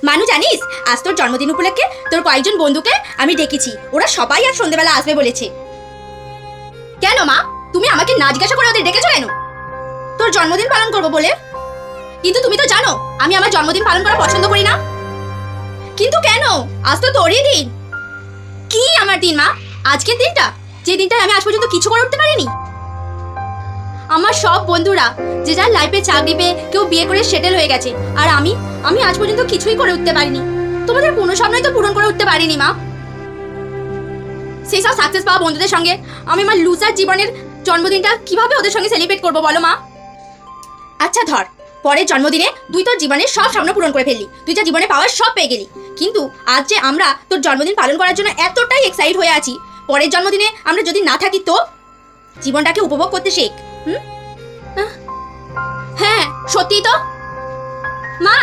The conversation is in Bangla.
মানু জানিস, আজ তোর জন্মদিন উপলক্ষে তোর কয়েকজন বন্ধুকে আমি ডেকেছি। ওরা সবাই আজ সন্ধ্যেবেলা আসবে বলেছে। কেন মা, তুমি আমাকে না জিজ্ঞাসা করে ওদের ডেকেছো কেন? তোর জন্মদিন পালন করবো বলে। কিন্তু তুমি তো জানো আমি আমার জন্মদিন পালন করা পছন্দ করি না। কিন্তু কেন? আজ তো তোরই দিন। কি আমার দিন মা? আজকের দিনটা, যে দিনটায় আমি আজ পর্যন্ত কিছু করে উঠতে পারিনি। আমার সব বন্ধুরা যে যার লাইফে চাকরি পেয়ে কেউ বিয়ে করে সেটেল হয়ে গেছে, আর আমি আজ পর্যন্ত কিছুই করে উঠতে পারিনি। তোমাদের কোনো স্বপ্নই তো পূরণ করে উঠতে পারিনি মা। সেই সব সাকসেস পাওয়া বন্ধুদের সঙ্গে আমি আমার লুজার জীবনের জন্মদিনটা কিভাবে ওদের সঙ্গে সেলিব্রেট করবো বলো মা? আচ্ছা ধর, পরের জন্মদিনে তুই তোর জীবনের সব স্বপ্ন পূরণ করে ফেললি, তুই যা জীবনে পাওয়ার সব পেয়ে গেলি। কিন্তু আজ যে আমরা তোর জন্মদিন পালন করার জন্য এতটাই এক্সাইট হয়ে আছি, পরের জন্মদিনে আমরা যদি না থাকি তো? জীবনটাকে উপভোগ করতে শেখ। হ্যাঁ সত্যি তো মা।